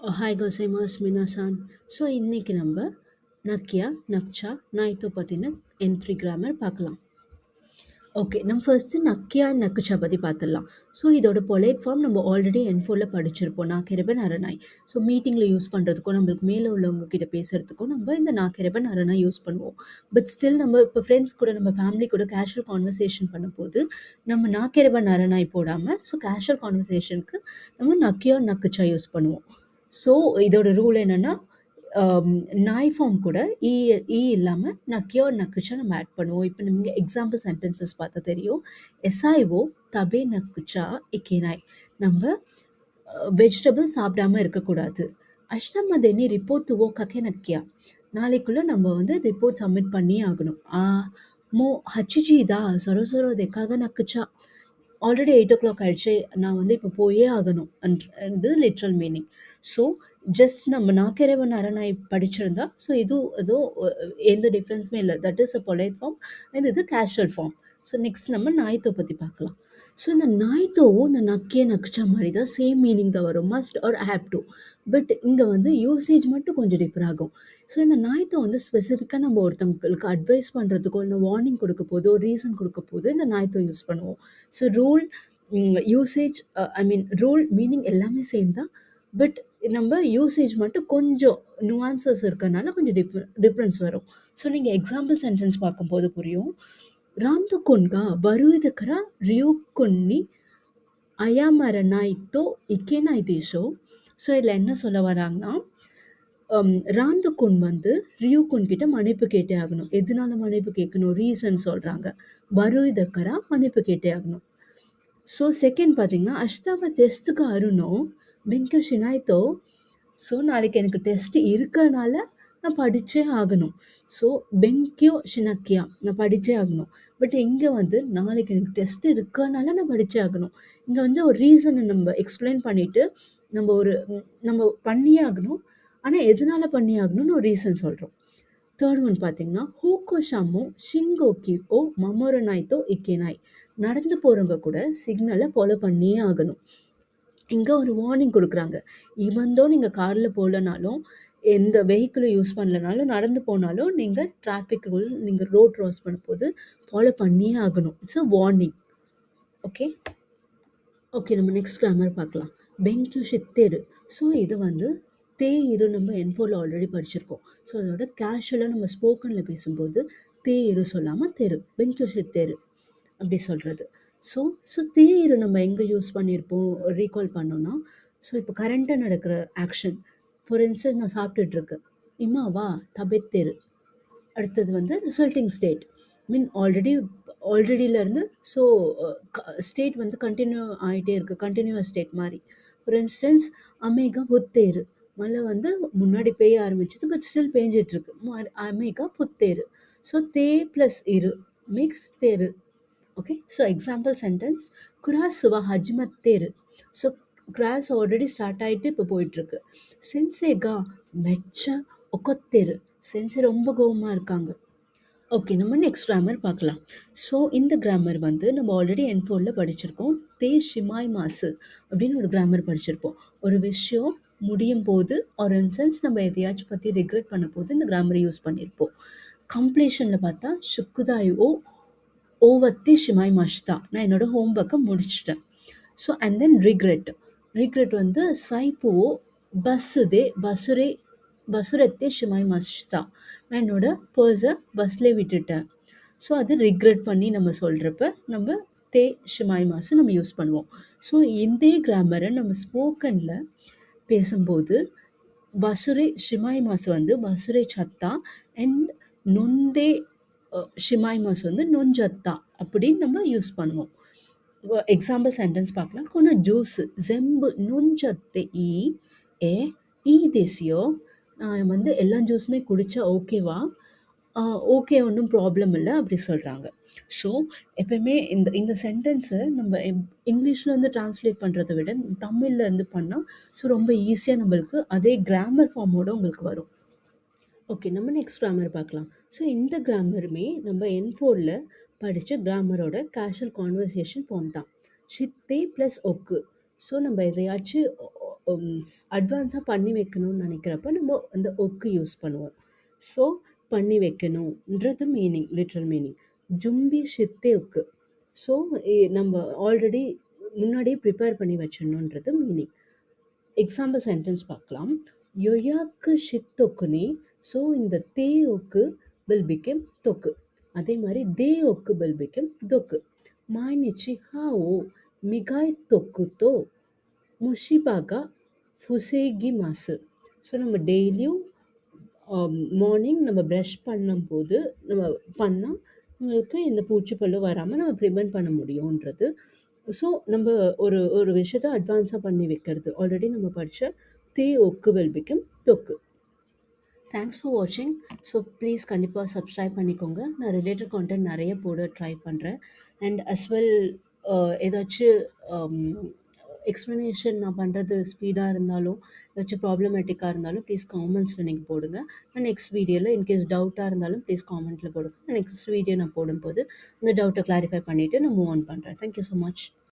Hi கோசைமாஸ் மினாசான். So இன்னைக்கு நம்ம நக்கியா நக்சா நாய்த்தோ பற்றின N3 கிராமர் பார்க்கலாம். ஓகே, நம்ம ஃபர்ஸ்ட்டு நக்கியா நக்குச்சா பற்றி பார்த்துடலாம். ஸோ இதோட பொலைட் ஃபார்ம் நம்ம ஆல்ரெடி N4ல படிச்சிருப்போம். நாக்கெரபன் அரநாய். ஸோ மீட்டிங்கில் யூஸ் பண்ணுறதுக்கும் நம்மளுக்கு மேலே உள்ளவங்க கிட்ட பேசுகிறதுக்கும் நம்ம இந்த நாக்கெரபன் அரநாய் யூஸ் பண்ணுவோம். பட் ஸ்டில் நம்ம இப்போ ஃப்ரெண்ட்ஸ் கூட நம்ம ஃபேமிலி கூட கேஷுவல் கான்வர்சேஷன் பண்ணும்போது நம்ம நாக்கெரபன் அரநாய் போடாமல் ஸோ கேஷுவல் கான்வர்சேஷனுக்கு நம்ம நக்கியா நக்குச்சா யூஸ் பண்ணுவோம். ஸோ இதோட ரூல் என்னென்னா நாய் ஃபார்ம் கூட இல்லாமல் நக்கியோ நக்குச்சா நம்ம ஆட் பண்ணுவோம். இப்போ நீங்கள் எக்ஸாம்பிள் சென்டென்சஸ் பார்த்தா தெரியும். எஸ்ஐஓ தபே நக்குச்சா இக்கே நாய். நம்ம வெஜிடபிள் சாப்பிடாம இருக்கக்கூடாது. அஷ்டமதேனி ரிப்போர்ட் துவோ கக்கே நக்கியா. நாளைக்குள்ளே நம்ம வந்து ரிப்போர்ட் சப்மிட் பண்ணியே ஆகணும். மோ ஹச்சிஜிதா சொர சொர தேக்காக நக்குச்சா. ஆல்ரெடி 8 o'clock ஆயிடுச்சு, நான் வந்து இப்போ போயே ஆகணும் அன்றது லிட்ரல் மீனிங். ஸோ ஜஸ்ட் நம்ம நாக்கெரவன் அரநாய் படிச்சிருந்தா ஸோ ஏதோ எந்த டிஃப்ரென்ஸுமே இல்லை. That is a polite form and இது கேஷுவல் ஃபார்ம். ஸோ நெக்ஸ்ட் நம்ம நாய்த்தோ பற்றி பார்க்கலாம். ஸோ இந்த நாய்த்தோவும் இந்த நக்கிய நக்ஷா மாதிரி தான் சேம் மீனிங் தான் வரும், must or have to. But இங்கே வந்து யூசேஜ் மட்டும் கொஞ்சம் டிஃபர் ஆகும். ஸோ இந்த நாய்த்தோ வந்து ஸ்பெசிஃபிக்காக நம்ம ஒருத்தவங்களுக்கு அட்வைஸ் பண்ணுறதுக்கோ இல்லை வார்னிங் கொடுக்க போதோ ரீசன் கொடுக்க போதோ இந்த நாய்த்தோ யூஸ் பண்ணுவோம். So rule usage rule meaning எல்லாமே சேம் தான். பட் நம்ம யூசேஜ் மட்டும் கொஞ்சம் நுவான்சஸ் இருக்கறனால கொஞ்சம் டிஃப்ரென்ஸ் வரும். ஸோ நீங்கள் எக்ஸாம்பிள் சென்டென்ஸ் பார்க்கும்போது புரியும். ராந்துகுன்கா வருவதற்கர ரியோகுன்னி அயாமரனாய்த்தோ இக்கேனாய் தேசோ. ஸோ இதில் என்ன சொல்ல வராங்கன்னா, ராந்துகுன் வந்து ரியோகுன் கிட்ட மன்னிப்பு கேட்டே ஆகணும். எதனால மன்னிப்பு கேட்கணும், ரீசன் சொல்கிறாங்க. வருவதற்கர மன்னிப்பு கேட்டே ஆகணும். ஸோ செகண்ட் பார்த்தீங்கன்னா, அஷ்டாவ டெஸ்ட்டுக்கு அருணோ பெங்க்யோ ஷினாய்த்தோ. ஸோ நாளைக்கு எனக்கு டெஸ்ட் இருக்கிறனால நான் படித்தே ஆகணும். ஸோ பெங்க்யோ ஷினக்கியா நான் படித்தே ஆகணும். பட் இங்கே வந்து நாளைக்கு எனக்கு டெஸ்ட் இருக்கிறனால நான் படித்தே ஆகணும். இங்கே வந்து ஒரு ரீசனை நம்ம எக்ஸ்பிளைன் பண்ணிவிட்டு நம்ம பண்ணியே ஆகணும். ஆனால் எதனால பண்ணி ஆகணும்னு ஒரு ரீசன் சொல்கிறோம். தேர்ட் ஒன் பார்த்தீங்கன்னா, ஹூக்கோ ஷாமோ ஷிங்கோக்கி ஓ மமோரனாய்த்தோ இக்கேனாய். நடந்து போகிறவங்க கூட சிக்னலை ஃபாலோ பண்ணியே ஆகணும். இங்கே ஒரு வார்னிங் கொடுக்குறாங்க. ஈவன் தோ நீங்கள் காரில் போகலனாலும் எந்த வெஹிக்கிளும் யூஸ் பண்ணலனாலும் நடந்து போனாலும் நீங்கள் டிராஃபிக் ரூல் நீங்கள் ரோட் க்ராஸ் பண்ணும்போது ஃபாலோ பண்ணியே ஆகணும். It's a warning. ஓகே, நம்ம நெக்ஸ்ட் கிராமர் பார்க்கலாம். பெங்க்யு ஷித்தேரு. ஸோ இது வந்து தேயிரு நம்ம N4ல ஆல்ரெடி படிச்சிருக்கோம். ஸோ அதோட கேஷுவலாக நம்ம ஸ்போக்கனில் பேசும்போது தேயிரு சொல்லாமல் தெரு, பெங்க்யு ஷித்தேரு அப்படி சொல்கிறது. ஸோ தேயிரு நம்ம எங்கே யூஸ் பண்ணியிருப்போம் ரீகால் பண்ணோன்னா, ஸோ இப்போ கரண்ட்டாக நடக்கிற ஆக்ஷன். ஃபார் இன்ஸ்டன்ஸ் நான் சாப்பிட்டுட்ருக்கேன், இம்மாவா தபெத்தேரு. அடுத்தது வந்து ரிசல்ட்டிங் ஸ்டேட் ஆல்ரெடியிலேருந்து ஸோ ஸ்டேட் வந்து கண்டினியூ ஆகிட்டே இருக்குது, கண்டினியூவஸ் ஸ்டேட் மாதிரி. ஃபார் இன்ஸ்டன்ஸ் அமேகா புத்தேரு. மழை வந்து முன்னாடி பெய்ய ஆரம்பிச்சது பட் ஸ்டில் பேஞ்சிட்ருக்கு. அமேகா புத்தேரு. ஸோ தே ப்ளஸ் இரு மேக்ஸ் தேரு. ஓகே, ஸோ எக்ஸாம்பிள் சென்டென்ஸ் குராசுவா ஹஜ்மத்தேரு. ஸோ கிளாஸ் ஆல்ரெடி ஸ்டார்ட் ஆகிட்டு இப்போ போயிட்டுருக்கு. சென்சேகா மெச்ச ஒக்கத்தேரு. சென்சே ரொம்ப கோவமாக இருக்காங்க. ஓகே, நம்ம நெக்ஸ்ட் கிராமர் பார்க்கலாம். ஸோ இந்த கிராமர் வந்து நம்ம ஆல்ரெடி N4ல படிச்சிருக்கோம். தே ஷிமாய் மாசு அப்படின்னு ஒரு கிராமர் படிச்சிருப்போம். ஒரு விஷயம் முடியும் போது ஒரு இன்சென்ஸ் நம்ம எதையாச்சும் பற்றி ரிக்ரெட் பண்ண போது இந்த கிராமரை யூஸ் பண்ணியிருப்போம். கம்ப்ளீஷனில் பார்த்தா ஷுக்குதாய் ஓவத்தி ஷிமாய் மாஷ்தா. நான் என்னோடய ஹோம்ஒர்க்கை முடிச்சிட்டேன். ஸோ அண்ட் தென் ரிக்ரெட் வந்து சைப்புவோ பசுரத்தே ஷிமாய் மாஷ்தா. நான் என்னோட பர்ஸை பஸ்ஸில் விட்டுட்டேன். ஸோ அது ரிக்ரெட் பண்ணி நம்ம சொல்கிறப்ப நம்ம தே ஷிமாய் மாசு நம்ம யூஸ் பண்ணுவோம். ஸோ இந்த கிராமரை நம்ம ஸ்போக்கனில் பேசும்போது பசுரே ஷிமாய் மாசு வந்து பசுரே சத்தா அண்ட் நொந்தே ஷிமாய் மாசு வந்து நொஞ்சத்தா அப்படின்னு நம்ம யூஸ் பண்ணுவோம். எக்ஸாம்பிள் சென்டென்ஸ் பார்க்கலாம். கொன ஜூஸு ஜெம்பு நொஞ்சத்தை ஈ தேசியோ. நான் வந்து எல்லா ஜூஸுமே குடித்தா ஓகேவா? ஓகே, ஒன்றும் ப்ராப்ளம் இல்லை அப்படி சொல்கிறாங்க. ஸோ எப்போயுமே இந்த சென்டென்ஸை நம்ம இங்கிலீஷில் வந்து ட்ரான்ஸ்லேட் பண்ணுறதை விட தமிழில் இருந்து பண்ணால் ஸோ ரொம்ப ஈஸியாக நம்மளுக்கு அதே கிராமர் ஃபார்மோடு உங்களுக்கு வரும். ஓகே, நம்ம நெக்ஸ்ட் கிராமர் பார்க்கலாம். ஸோ இந்த கிராமருமே நம்ம N4ல படித்த கிராமரோட கேஷுவல் கான்வர்சேஷன் ஃபார்ம் தான். ஷித்தே ப்ளஸ் ஒக்கு. ஸோ நம்ம எதையாச்சும் அட்வான்ஸா பண்ணி வைக்கணும்னு நினைக்கிறப்ப நம்ம அந்த ஒக்கு யூஸ் பண்ணுவோம். ஸோ பண்ணி வைக்கணுன்றது மீனிங், லிட்ரல் மீனிங். ஜும்பி ஷித்தே ஒக்கு. ஸோ நம்ம ஆல்ரெடி முன்னாடியே ப்ரிப்பேர் பண்ணி வச்சிடணுன்றது மீனிங். எக்ஸாம்பிள் சென்டென்ஸ் பார்க்கலாம். யொயாக்கு ஷித்தொக்குனே. ஸோ இந்த தே ஒக்கு வில் பிகம் தொக்கு. அதே மாதிரி தே ஒக்கு வில் பிகம் தொக்கு. மாய்னிச்சி ஹாவோ மிகாய் தொக்குத்தோ முஷிபாகா ஃபுசேகி மாசு. ஸோ நம்ம டெய்லியும் மார்னிங் நம்ம ப்ரஷ் பண்ணும்போது நம்ம பண்ணால் நம்மளுக்கு இந்த பூச்சிப்பல்லு வராமல் நம்ம ப்ரிவென்ட் பண்ண முடியுன்றது. ஸோ நம்ம ஒரு ஒரு விஷயத்த அட்வான்ஸாக பண்ணி வைக்கிறது. ஆல்ரெடி நம்ம படித்த தே ஒக்கு வில் பிகம் தொக்கு. தேங்க்ஸ் ஃபார் வாட்சிங். ஸோ ப்ளீஸ் கண்டிப்பாக சப்ஸ்கிரைப் பண்ணிக்கோங்க. நான் ரிலேட்டட் கான்டென்ட் நிறைய போட ட்ரை பண்ணுறேன். அண்ட் அஸ் வெல் ஏதாச்சும் எக்ஸ்ப்ளனேஷன் நான் பண்ணுறது ஸ்பீடாக இருந்தாலும் ஏதாச்சும் ப்ராப்ளமேட்டிக்காக இருந்தாலும் ப்ளீஸ் காமெண்ட்ஸில் நீங்கள் போடுங்க. நான் நெக்ஸ்ட் வீடியோவில் இன்கேஸ் டவுட்டாக இருந்தாலும் ப்ளீஸ் காமெண்ட்டில் போடுங்க. நெக்ஸ்ட் வீடியோ நான் போடும்போது அந்த டவுட்டை கிளாரிஃபை பண்ணிவிட்டு நான் மூவ் ஆன் பண்ணுறேன். Thank you so much.